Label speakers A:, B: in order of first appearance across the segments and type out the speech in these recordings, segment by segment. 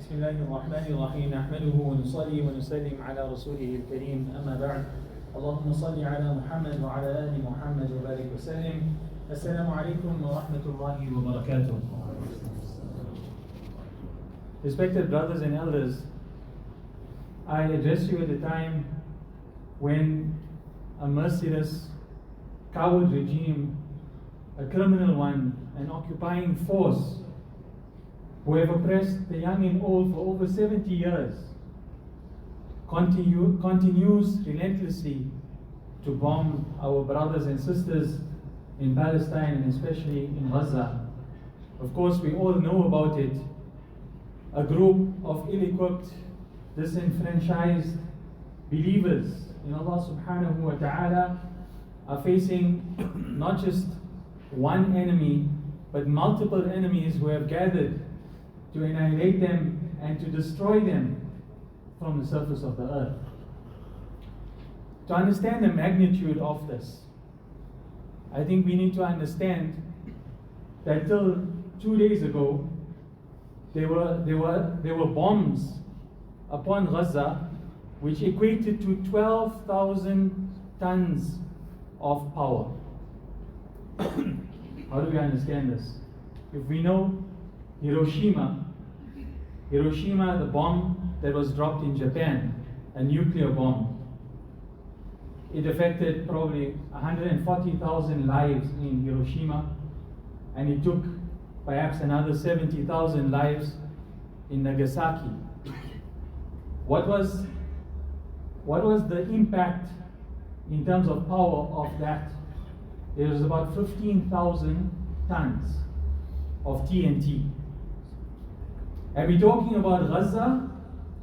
A: بسم الله الرحمن الرحيم نحمده ونصلي ونسلم على رسوله الكريم أما بعد اللهم صل على محمد وعلى آل محمد وبارك وسلم السلام عليكم ورحمة الله وبركاته. Respected brothers and elders, I address you at a time when a merciless, coward regime, a criminal one, an occupying force who have oppressed the young and old for over 70 years, continues relentlessly to bomb our brothers and sisters in Palestine and especially in Gaza. Of course, we all know about it. A group of ill-equipped, disenfranchised believers in Allah subhanahu wa ta'ala are facing not just one enemy, but multiple enemies who have gathered to annihilate them and to destroy them from the surface of the earth. To understand the magnitude of this, I think we need to understand that till 2 days ago, there were bombs upon Gaza which equated to 12,000 tons of power. How do we understand this? If we know Hiroshima, the bomb that was dropped in Japan, a nuclear bomb, it affected probably 140,000 lives in Hiroshima, and it took perhaps another 70,000 lives in Nagasaki. What was the impact in terms of power of that? It was about 15,000 tons of TNT. And we're talking about Gaza,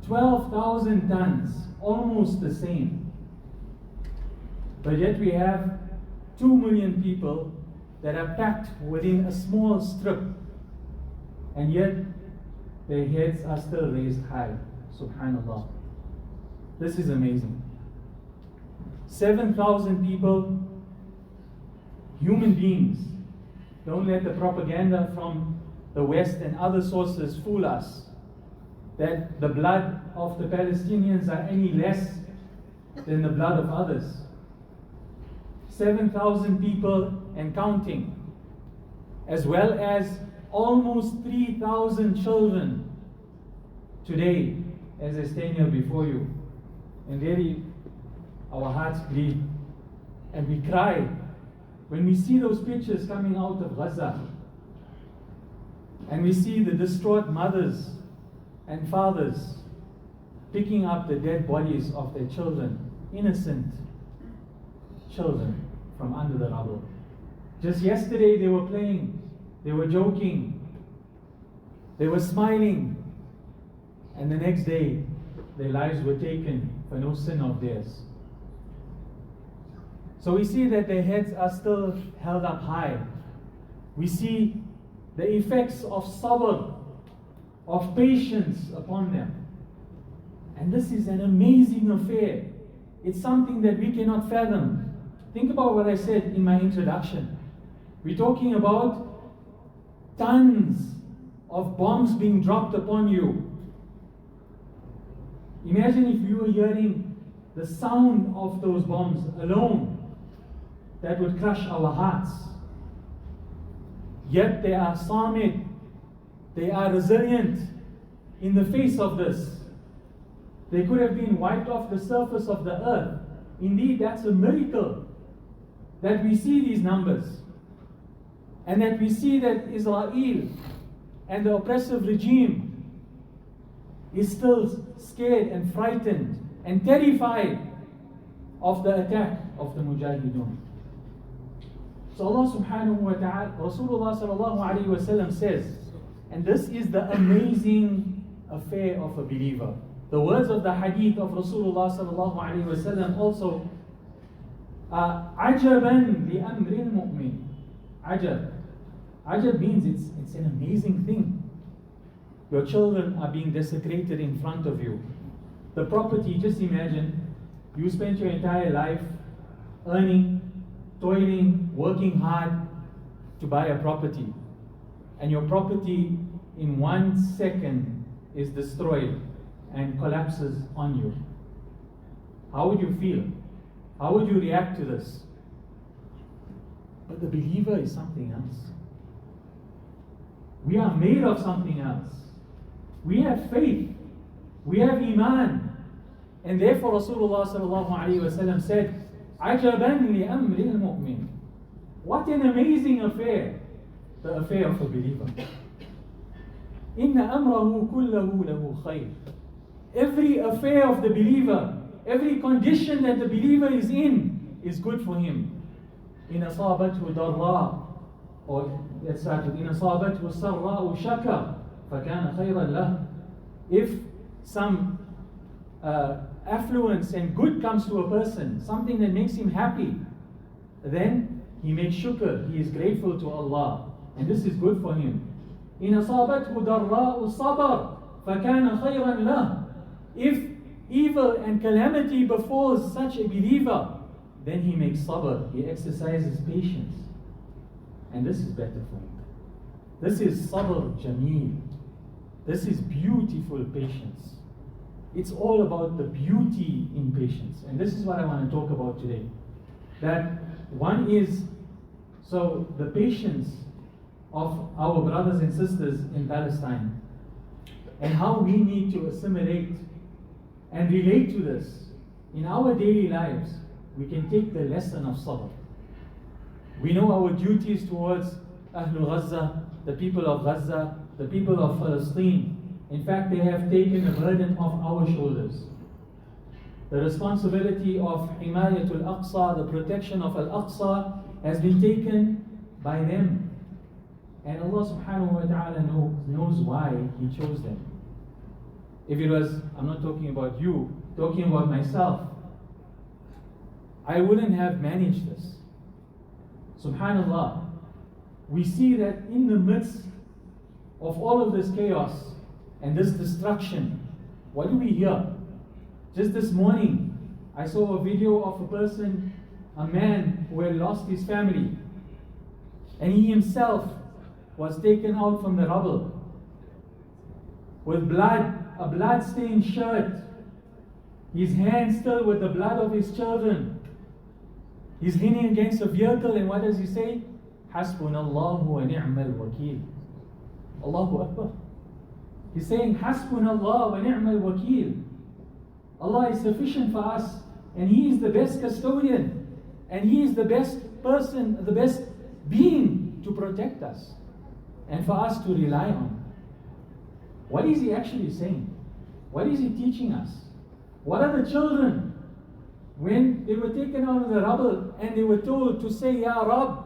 A: 12,000 tons, almost the same. But yet we have 2 million people that are packed within a small strip, and yet their heads are still raised high. Subhanallah. This is amazing. 7,000 people, human beings. Don't let the propaganda from the West and other sources fool us that the blood of the Palestinians are any less than the blood of others. 7,000 people and counting, as well as almost 3,000 children today as I stand here before you. And really, our hearts bleed and we cry when we see those pictures coming out of Gaza, and we see the distraught mothers and fathers picking up the dead bodies of their children, innocent children, from under the rubble. Just yesterday they were playing, they were joking, they were smiling, and the next day their lives were taken for no sin of theirs. So we see that their heads are still held up high. We see the effects of sabr, of patience upon them. And this is an amazing affair. It's something that we cannot fathom. Think about what I said in my introduction. We're talking about tons of bombs being dropped upon you. Imagine if you were hearing the sound of those bombs alone. That would crush our hearts. Yet they are samit, they are resilient in the face of this. They could have been wiped off the surface of the earth. Indeed, that's a miracle that we see these numbers, and that we see that Israel and the oppressive regime is still scared and frightened and terrified of the attack of the Mujahideen. So Allah subhanahu wa ta'ala, Rasulullah sallallahu alayhi wa sallam says, and this is the amazing affair of a believer. The words of the hadith of Rasulullah sallallahu alayhi wa sallam also are ajaban li amril mu'min. Ajab. Ajab means it's an amazing thing. Your children are being desecrated in front of you. The property, just imagine, you spent your entire life earning, toiling, working hard to buy a property. And your property in 1 second is destroyed and collapses on you, how would you feel? How would you react to this? But the believer is something else. We are made of something else. We have faith. We have Imaan. And therefore Rasulullah sallallahu alayhi wa sallam said, عَجَبًا لِأَمْرِ الْمُؤْمِنِ. What an amazing affair, the affair of a believer. إِنَّ أَمْرَهُ كُلَّهُ لَهُ خَيْرٌ. Every affair of the believer, every condition that the believer is in, is good for him. إِنْ أَصَابَتْهُ ضَرَّاء, or let's start with إِنْ أَصَابَتْهُ سَرَّاءُ شَكَرَ فَكَانَ خَيْرًا لَهُ. If some affluence and good comes to a person, something that makes him happy, then he makes shukr, he is grateful to Allah, and this is good for him. إِنْ أَصَابَتْهُ ضَرَّاءُ صَبَرَ فَكَانَ خَيْرًا لَهُ. If evil and calamity befalls such a believer, then he makes sabr, he exercises patience, and this is better for him. This is sabr jameel. This is beautiful patience. It's all about the beauty in patience, and this is what I want to talk about today. That one is, so the patience of our brothers and sisters in Palestine, and how we need to assimilate and relate to this in our daily lives. We can take the lesson of sabr. We know our duties towards Ahlul Gaza, the people of Gaza, the people of Palestine. In fact, they have taken the burden off our shoulders. The responsibility of Himayatul Aqsa, the protection of Al-Aqsa, has been taken by them. And Allah subhanahu wa ta'ala knows why He chose them. If it was, I'm not talking about you, talking about myself, I wouldn't have managed this. Subhanallah. We see that in the midst of all of this chaos and this destruction, what do we hear? Just this morning, I saw a video of a person, a man who had lost his family, and he himself was taken out from the rubble with blood, a blood-stained shirt, his hands still with the blood of his children. He's leaning against a vehicle, and what does he say? Hasbunallahu wa ni'mal wakeel. Allahu Akbar. He's saying, Hasbunallah wa ni'mal wakeel. Allah is sufficient for us, and He is the best custodian, and He is the best person, the best being to protect us, and for us to rely on. What is He actually saying? What is He teaching us? What are the children, when they were taken out of the rubble and they were told to say, Ya Rabb,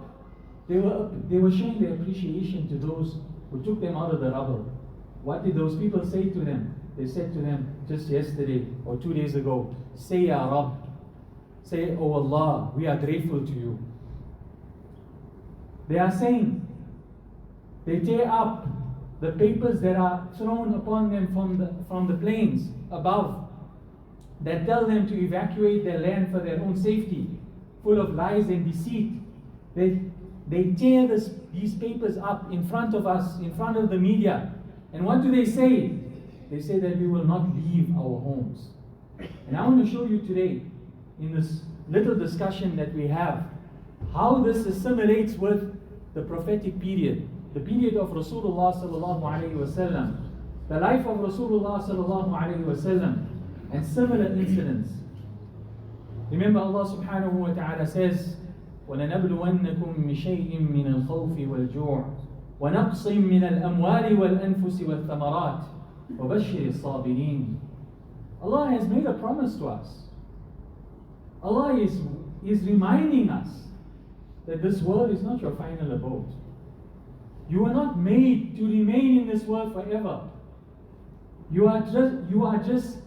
A: they were showing their appreciation to those who took them out of the rubble. What did those people say to them? They said to them just yesterday or 2 days ago, say Ya Rabb, say, Oh Allah, we are grateful to you. They are saying, they tear up the papers that are thrown upon them from the planes above, that tell them to evacuate their land for their own safety, full of lies and deceit. They tear these papers up in front of us, in front of the media. And what do they say? They say that we will not leave our homes. And I want to show you today, in this little discussion that we have, how this assimilates with the prophetic period, the period of Rasulullah sallallahu alayhi wa sallam, the life of Rasulullah sallallahu alayhi wa sallam, and similar incidents. Remember, Allah subhanahu wa ta'ala says, وَلَنَبْلُوَنَّكُمْ بِشَيْءٍ مِّنَ الْخَوْفِ وَالْجُوعِ وَنَقْصٍ مِّنَ الْأَمْوَالِ وَالْأَنفُسِ وَالثَّمَرَاتِ وَبَشِّرِ الصَّابِرِينَ. Allah has made a promise to us. Allah is reminding us that this world is not your final abode. You are not made to remain in this world forever. You are just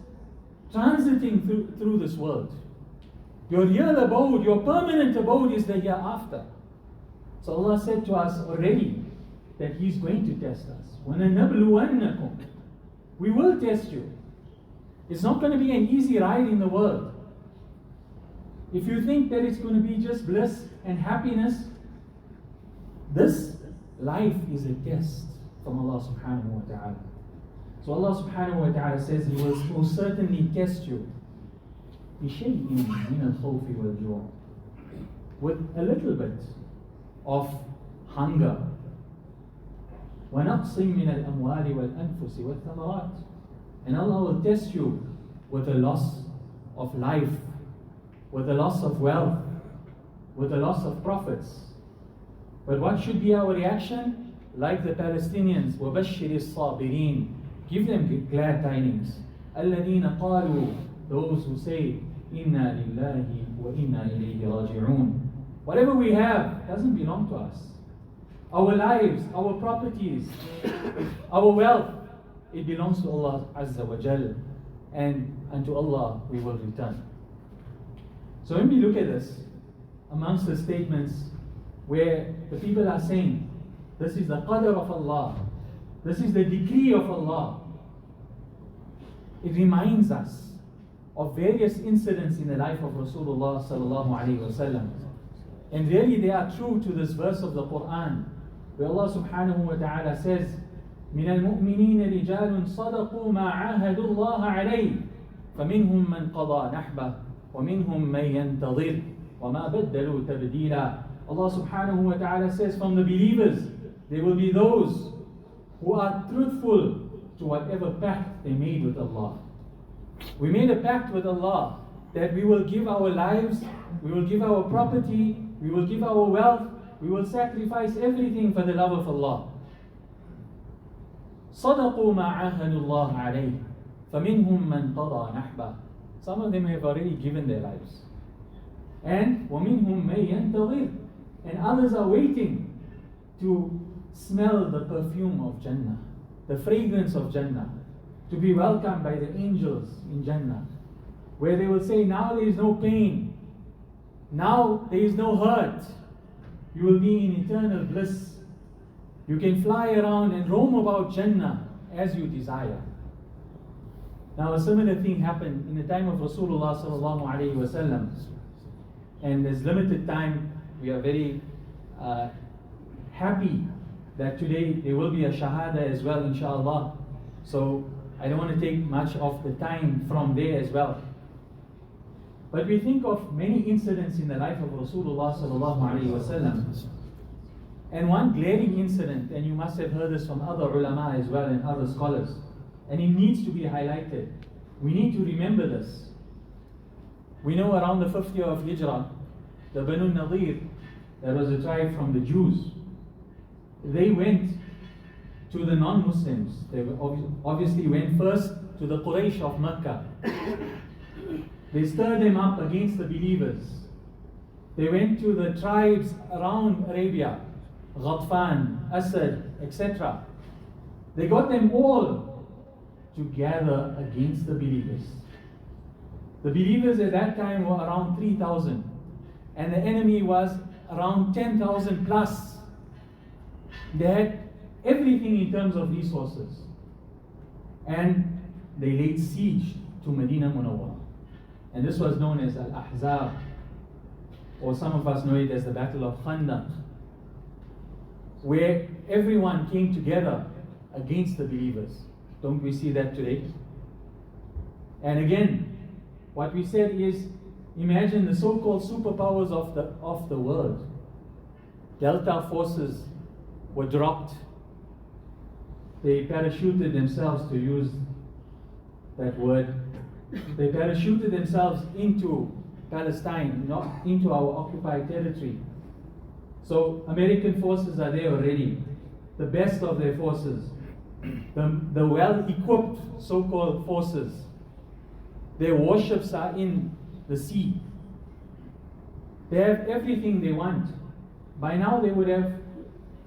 A: transiting through this world. Your real abode, your permanent abode is the hereafter. So Allah said to us already that He's going to test us. وَلَنَبْلُوَنَّكُمْ. We will test you. It's not going to be an easy ride in the world. If you think that it's going to be just bliss and happiness, this life is a test from Allah subhanahu wa ta'ala. So Allah subhanahu wa ta'ala says He will most certainly test you بِشَيْءٍ مِنَ الْخَوْفِ وَالْجُوعِ, with a little bit of hunger. وَنَقْصٍ مِنَ الْأَمْوَالِ وَالْأَنفُسِ وَالثَّمَرَاتِ, and Allah will test you with a loss of life, with a loss of wealth, with a loss of profits. But what should be our reaction? Like the Palestinians, وَبَشِّرِ الصَّابِرِينَ, give them glad tidings. الَّذِينَ قَالُوا, those who say, إِنَّا لِلَّهِ وَإِنَّا إِلَيْهِ رَاجِعُونَ. Whatever we have doesn't belong to us. Our lives, our properties, our wealth, it belongs to Allah Azza wa Jal, and unto Allah we will return. So when we look at this, amongst the statements where the people are saying, this is the qadr of Allah, this is the decree of Allah, it reminds us of various incidents in the life of Rasulullah sallallahu alaihi wasallam. And really they are true to this verse of the Quran, where Allah subhanahu wa ta'ala says, من المؤمنين رجال صدقوا ما عاهدوا الله عليه فمنهم من قضى نحبه ومنهم من ينتظر وما بدلوا تبديلا. Allah subhanahu wa ta'ala says, from the believers there will be those who are truthful to whatever pact they made with Allah. We made a pact with Allah that we will give our lives, we will give our property, we will give our wealth, we will sacrifice everything for the love of Allah. صدقوا ما عاهدوا الله عليه فمنهم من قضى نحبه. Some of them have already given their lives. And ومنهم من ينتظر, and others are waiting to smell the perfume of Jannah, the fragrance of Jannah, to be welcomed by the angels in Jannah, where they will say, now there is no pain, now there is no hurt, you will be in eternal bliss. You can fly around and roam about Jannah as you desire. Now a similar thing happened in the time of Rasulullah sallallahu alaihi wasallam, and there's limited time. We are very happy that today there will be a shahada as well, inshallah. So I don't want to take much of the time from there as well. But we think of many incidents in the life of Rasulullah sallallahu alaihi wasallam. And one glaring incident, and you must have heard this from other ulama as well and other scholars, and it needs to be highlighted. We need to remember this. We know around the 5th year of Hijrah, the Banu Nadir, that was a tribe from the Jews, they went to the non-Muslims. They obviously went first to the Quraysh of Mecca. They stirred them up against the believers. They went to the tribes around Arabia, Ghatfan, Asad, etc. They got them all to gather against the believers. The believers at that time were around 3,000, and the enemy was around 10,000 plus. They had everything in terms of resources, and they laid siege to Medina Munawwara. And this was known as Al-Ahzab, or some of us know it as the Battle of Khandaq, where everyone came together against the believers. Don't we see that today? And again, what we said is, imagine the so-called superpowers of the world. Delta forces were dropped. They parachuted themselves, to use that word. They parachuted themselves into Palestine, not into our occupied territory. So American forces are there already, the best of their forces, the well-equipped so-called forces. Their warships are in the sea. They have everything they want. By now they would have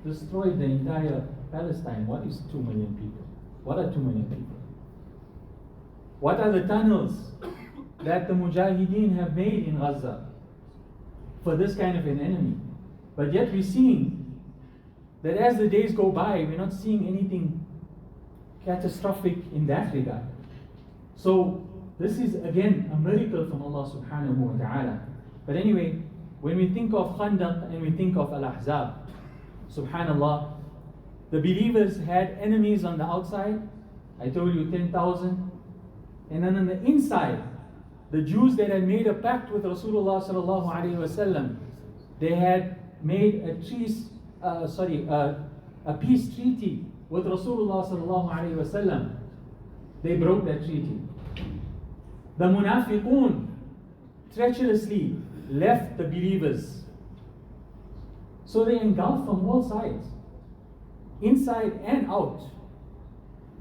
A: destroyed the entire Palestine. What is 2 million people? What are 2 million people? What are the tunnels that the Mujahideen have made in Gaza for this kind of an enemy? But yet we're seeing that as the days go by, we're not seeing anything catastrophic in that regard. So this is again a miracle from Allah subhanahu wa ta'ala. But anyway, when we think of Khandaq and we think of Al-Ahzab, subhanallah, the believers had enemies on the outside. I told you 10,000. And then on the inside, the Jews that had made a pact with Rasulullah sallallahu alaihi wasallam, they had made a peace treaty with Rasulullah sallallahu alaihi wasallam. They broke that treaty. The munafiqun treacherously left the believers. So they engulfed from all sides, inside and out.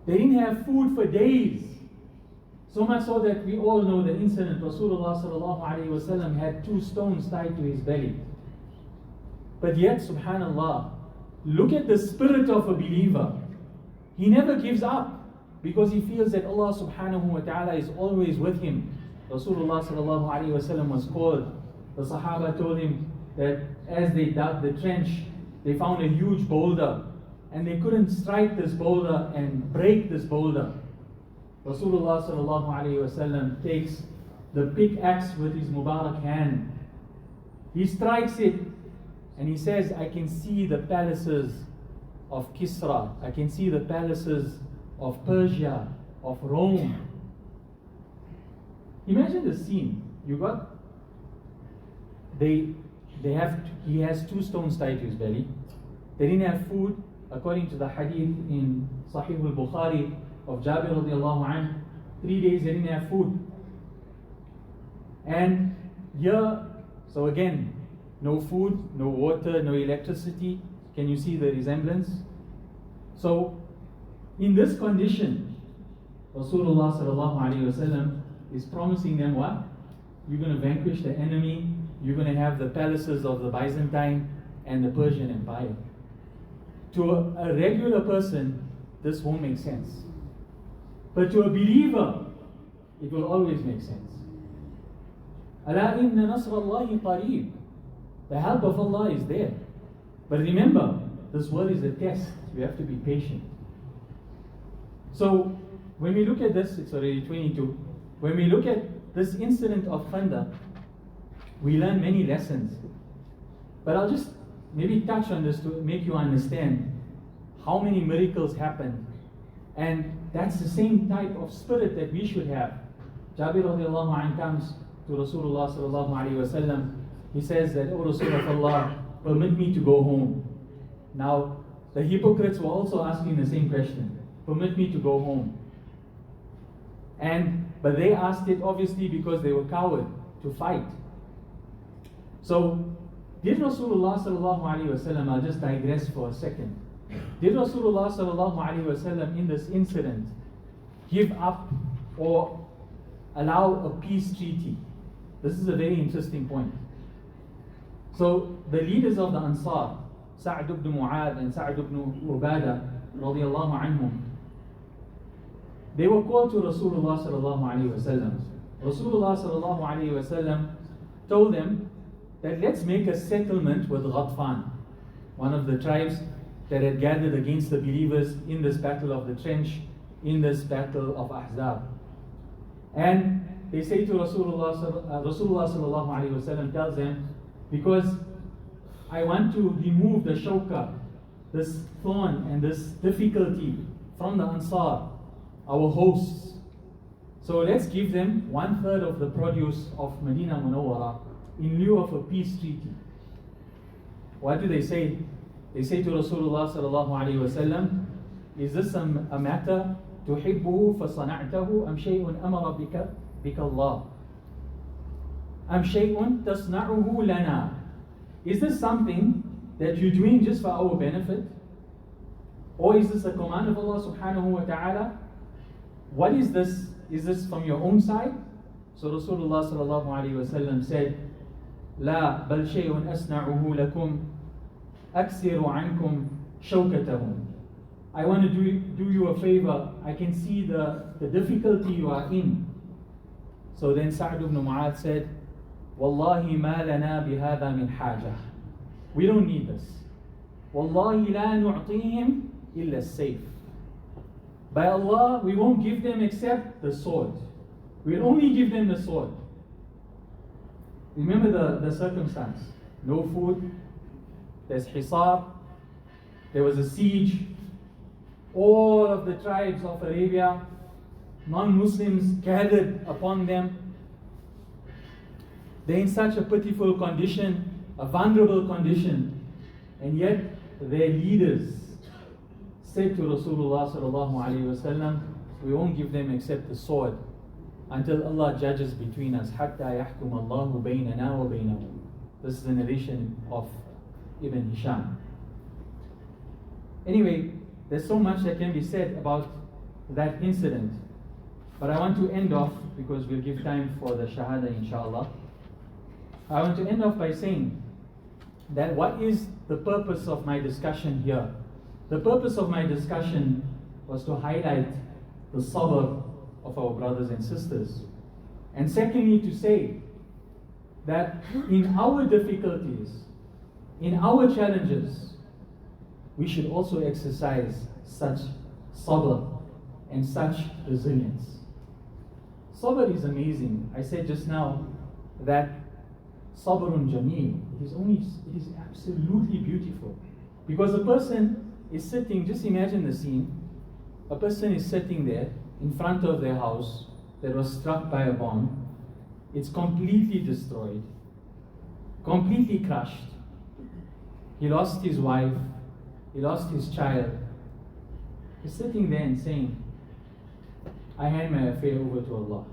A: They didn't have food for days. So much so that we all know the incident. Rasulullah sallallahu alaihi wasallam had 2 stones tied to his belly. But yet, subhanallah, look at the spirit of a believer. He never gives up because he feels that Allah subhanahu wa ta'ala is always with him. Rasulullah sallallahu alaihi wasallam was called. The Sahaba told him that as they dug the trench, they found a huge boulder and they couldn't strike this boulder and break this boulder. Rasulullah sallallahu alaihi wasallam takes the pickaxe with his Mubarak hand. He strikes it and he says, I can see the palaces of Kisra. I can see the palaces of Persia, of Rome. Imagine the scene. He has 2 stones tied to his belly. They didn't have food. According to the hadith in Sahih al-Bukhari of Jabir radiallahu anhu, 3 days they didn't have food. And here, so again, no food, no water, no electricity. Can you see the resemblance? So, in this condition, Rasulullah sallallahu alaihi wasallam is promising them what? You're going to vanquish the enemy. You're going to have the palaces of the Byzantine and the Persian Empire. To a regular person, this won't make sense. But to a believer, it will always make sense. أَلَا إِنَّ نَصْرَ اللَّهِ قَرِيبٌ. The help of Allah is there. But remember, this world is a test. You have to be patient. So, when we look at this, it's already 22. When we look at this incident of Khandaq, we learn many lessons. But I'll just maybe touch on this to make you understand how many miracles happened. And that's the same type of spirit that we should have. Jabir radiallahu anhu comes to Rasulullah sallallahu alaihi wasallam. He says that, "O Rasul of Allah, permit me to go home." Now, the hypocrites were also asking the same question. Permit me to go home. But they asked it obviously because they were coward to fight. So, did Rasulullah sallallahu alaihi wasallam, I'll just digress for a second. Did Rasulullah sallallahu alaihi wasallam in this incident give up or allow a peace treaty? This is a very interesting point. So, the leaders of the Ansar, Sa'd ibn Mu'adh and Sa'd ibn Ubadah radiallahu anhum, they were called to Rasulullah sallallahu alaihi wasallam. Rasulullah sallallahu alaihi wasallam told them that let's make a settlement with Ghatfan, one of the tribes that had gathered against the believers in this battle of the trench, in this battle of Ahzab. And they say to Rasulullah sallallahu alaihi wasallam tells them, because I want to remove the shawka, this thorn and this difficulty from the Ansar, our hosts. So let's give them 1/3 of the produce of Medina Munawwara in lieu of a peace treaty. What do they say? They say to Rasulullah sallallahu alaihi wasallam, is this a matter tuhibbuhu fasana'tahu am shay'un amara bika Allah? Am shay'un tasna'uhu lana? Is this something that you're doing just for our benefit? Or is this a command of Allah subhanahu wa ta'ala? What is this? Is this from your own side? So Rasulullah sallallahu alaihi wasallam said, لا بل شيء أصنعه لكم أكسر عنكم شوكتهم. I want to do you a favor. I can see the difficulty you are in. So then Sa'd ibn Mu'adh said, والله ما لنا بهذا من حاجة. We don't need this. والله لا نعطيهم إلا السيف. By Allah, we won't give them except the sword. We'll only give them the sword. Remember the circumstance. No food. There's hisar. There was a siege. All of the tribes of Arabia, non-Muslims gathered upon them. They're in such a pitiful condition, a vulnerable condition, and yet their leaders said to Rasulullah sallallahu alaihi wasallam, we won't give them except the sword until Allah judges between us. Hatta yahkum Allahu baynana wa baynahum. This is the narration of Ibn Hisham. Anyway, there's so much that can be said about that incident, but I want to end off, because we'll give time for the Shahada inshallah. I want to end off by saying that what is the purpose of my discussion here? The purpose of my discussion was to highlight the sabr of our brothers and sisters. And secondly, to say that in our difficulties, in our challenges, we should also exercise such sabr and such resilience. Sabr is amazing. I said just now that sabrun jameel, it is absolutely beautiful. Because a person is sitting, just imagine the scene, a person is sitting there in front of their house that was struck by a bomb. It's completely destroyed, completely crushed. He lost his wife, he lost his child. He's sitting there and saying, I hand my affair over to Allah.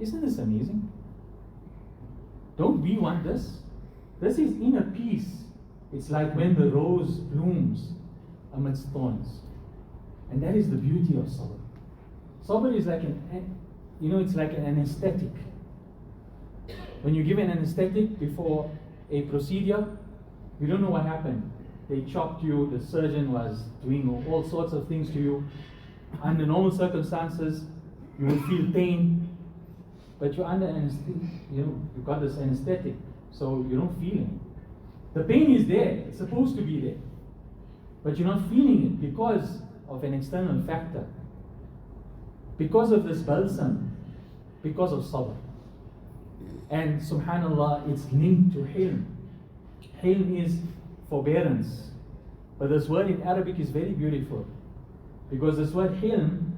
A: Isn't this amazing? Don't we want this? This is inner peace. It's like when the rose blooms amidst thorns. And that is the beauty of sabr. Sabr is like it's like an anesthetic. When you give an anesthetic before a procedure, you don't know what happened. They chopped you, the surgeon was doing all sorts of things to you. Under normal circumstances, you will feel pain, but you're under anesthetic, you've got this anesthetic, so you don't feel it. The pain is there, it's supposed to be there, but you're not feeling it because of an external factor, because of this balsam, because of sabr. And subhanallah, it's linked to hilm. Hilm is forbearance, but this word in Arabic is very beautiful, because this word hilm,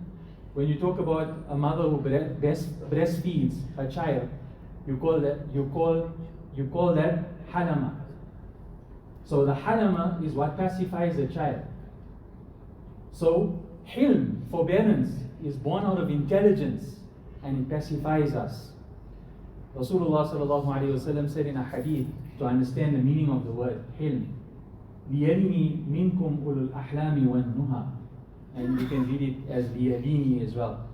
A: when you talk about a mother who breastfeeds her child, you call that halama. So the halama is what pacifies the child. So hilm, forbearance, is born out of intelligence, and it pacifies us. Rasulullah sallallahu alaihi wasallam said in a hadith, to understand the meaning of the word hilm, لِيَلِنِي مِنْكُمْ أُولُو الْأَحْلَامِ وَالنُّهَى, and you can read it as liyalini as well.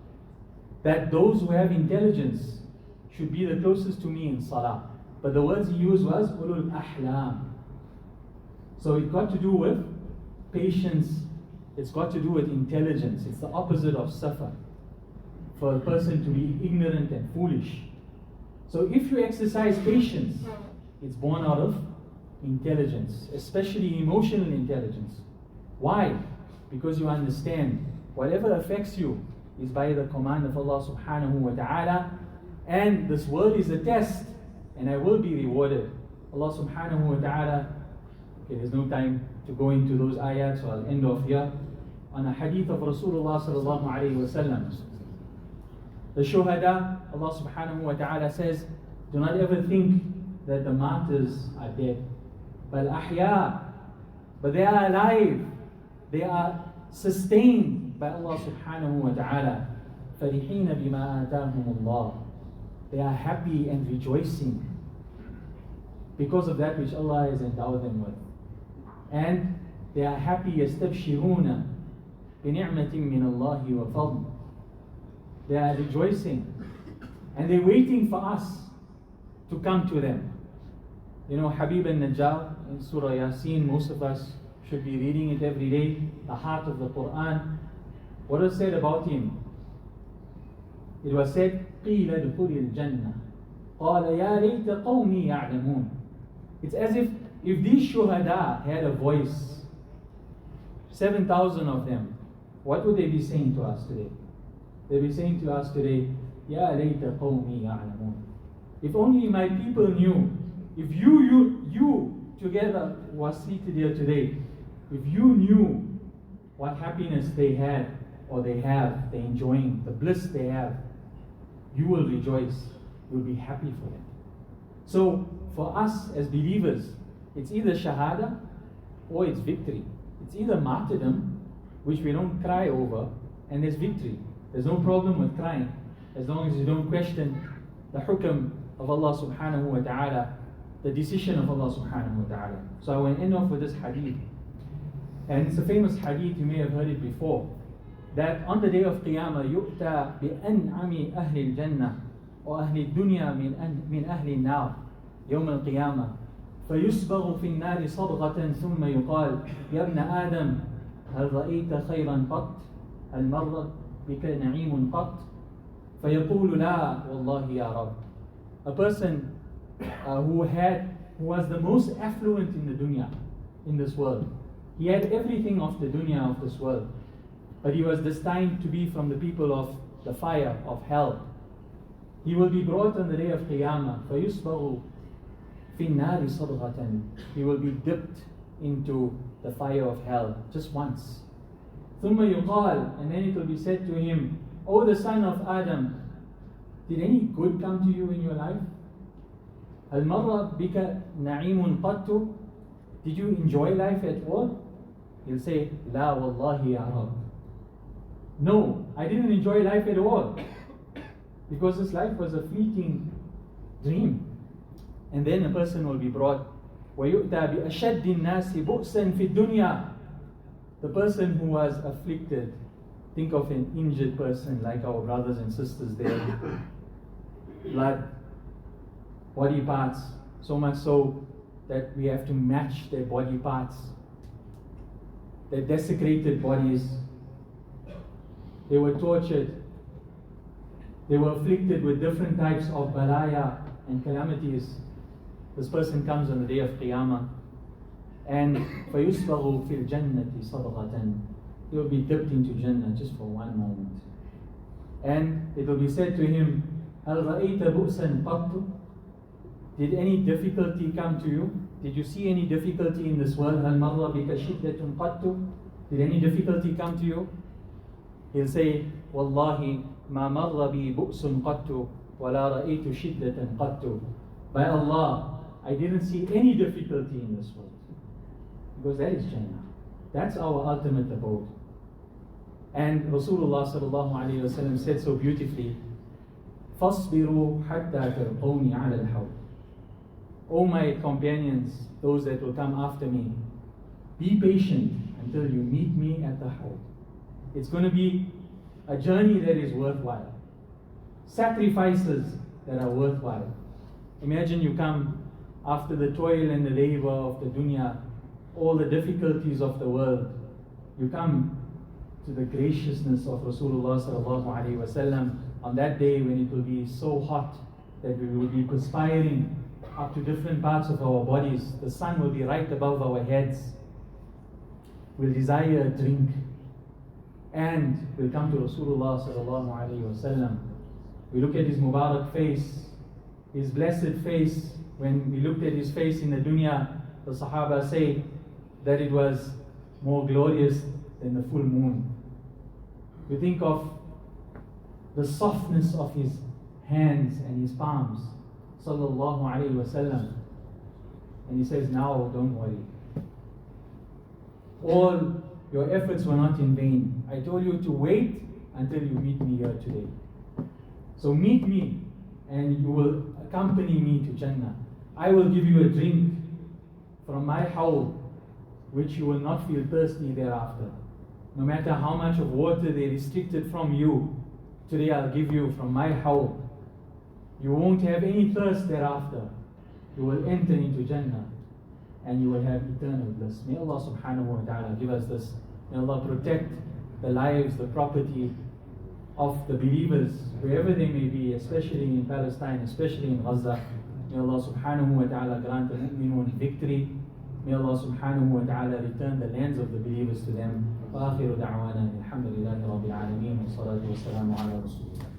A: That those who have intelligence should be the closest to me in salah. But the words he used was ulul ahlam. So it got to do with patience, it's got to do with intelligence. It's the opposite of safar, for a person to be ignorant and foolish. So if you exercise patience, it's born out of intelligence, especially emotional intelligence. Why? Because you understand whatever affects you is by the command of Allah subhanahu wa ta'ala, and this world is a test, and I will be rewarded. Allah subhanahu wa ta'ala, okay, there's no time to go into those ayats, so I'll end off here on a hadith of Rasulullah sallallahu alayhi wa sallam. The shuhada, Allah subhanahu wa ta'ala says, do not ever think that the martyrs are dead. Bal ahya, but they are alive. They are sustained by Allah subhanahu wa ta'ala. فَرِحِينَ بِمَا آتَاهُمُ اللَّهُ. They are happy and rejoicing because of that which Allah has endowed them with. And they are happy يَسْتَبْشِرُونَ بِنِعْمَةٍ مِّنَ اللَّهِ وَفَضْلٍ. They are rejoicing and they're waiting for us to come to them. You know, Habib al-Najjar in Surah Yasin, most of us should be reading it every day, the heart of the Quran. What was said about him? It was said, قِيلَ دُخُلِ الْجَنَّةِ قَالَ يَا لَيْتَ قَوْمِي يَعْلَمُونَ. It's as if these shuhada had a voice, 7,000 of them, what would they be saying to us today? They'd be saying to us today, يَا لَيْتَ قَوْمِي يَعْلَمُونَ. If only my people knew, if you together was seated here today, if you knew what happiness they had or they have, they're enjoying, the bliss they have, you will rejoice, you'll be happy for them. So for us as believers, it's either shahada or it's victory. It's either martyrdom, which we don't cry over, and there's victory. There's no problem with crying, as long as you don't question the hukm of Allah subhanahu wa ta'ala, the decision of Allah subhanahu wa ta'ala. So I will end off with this hadith. And it's a famous hadith, you may have heard it before, that on the day of Qiyamah, يُؤْتَى بِأَنْعَمِ أَهْلِ الْجَنَّةِ وَأَهْلِ الدُّنْيَا مِنْ أَهْلِ النَّارِ يوم القيامة فيصبغ في النار صبغة ثم يقال يا ابن آدم هل رأيت خيرا قط هل مر بك نعيم قط فيقول لا والله يا رب. A person who was the most affluent in the dunya, in this world. He had everything of the dunya of this world, but he was destined to be from the people of the fire of hell. He will be brought on the day of Qiyamah. فيصبغ في النار صبغة. He will be dipped into the fire of hell just once. ثم يقال, and then it will be said to him, O the son of Adam, did any good come to you in your life? هل مر بك نعيم قط? Did you enjoy life at all? He'll say, لا والله يا رب. No, I didn't enjoy life at all. Because this life was a fleeting dream. And then a person will be brought وَيُؤْتَى بِأَشَدِّ النَّاسِ بُؤْسًا فِي الدُّنْيَا. The person who was afflicted. Think of an injured person like our brothers and sisters there. Blood, body parts, so much so that we have to match their body parts. Their desecrated bodies. They were tortured. They were afflicted with different types of balaya and calamities. This person comes on the day of Qiyamah, and فَيُسْبَغُ فِي الْجَنَّةِ صَبْغَةً. He will be dipped into Jannah just for one moment. And it will be said to him, هَلْ رَأَيْتَ بُؤْسًا قَطُّ? Did any difficulty come to you? Did you see any difficulty in this world? هَلْ مَرَّ بِكَ شِدَّةٌ قَطُّ? Did any difficulty come to you? He'll say, وَاللَّهِ مَا مَرَّ بِي بُؤْسٌ قَطُّ وَلَا رَأَيْتُ شِدَّةً قَطُّ. By Allah, I didn't see any difficulty in this world. Because that is Jannah. That's our ultimate abode. And Rasulullah sallallahu alayhi wa sallam said so beautifully, فَاصْبِرُوا حَتَّى تَرْقَوْنِ عَلَى الْحَوْضِ. O my companions, those that will come after me, be patient until you meet me at the Hawd. It's going to be a journey that is worthwhile. Sacrifices that are worthwhile. Imagine you come after the toil and the labor of the dunya, all the difficulties of the world. You come to the graciousness of Rasulullah sallallahu alaihi wasallam on that day when it will be so hot that we will be perspiring up to different parts of our bodies. The sun will be right above our heads. We'll desire a drink. And we'll come to Rasulullah sallallahu alaihi wasallam. We look at his Mubarak face, his blessed face. When we looked at his face in the dunya, the Sahaba say that it was more glorious than the full moon. We think of the softness of his hands and his palms, sallallahu alaihi wasallam. And he says, now don't worry. All your efforts were not in vain. I told you to wait until you meet me here today. So meet me and you will accompany me to Jannah. I will give you a drink from my howl, which you will not feel thirsty thereafter. No matter how much of water they restricted from you, today I'll give you from my howl. You won't have any thirst thereafter. You will enter into Jannah and you will have eternal bliss. May Allah subhanahu wa ta'ala give us this. May Allah protect the lives, the property of the believers, wherever they may be, especially in Palestine, especially in Gaza. May Allah subhanahu wa ta'ala grant the mu'minun victory. May Allah subhanahu wa ta'ala return the lands of the believers to them. وآخر دعوانا الحمد لله رب العالمين والصلاة والسلام على رسول الله.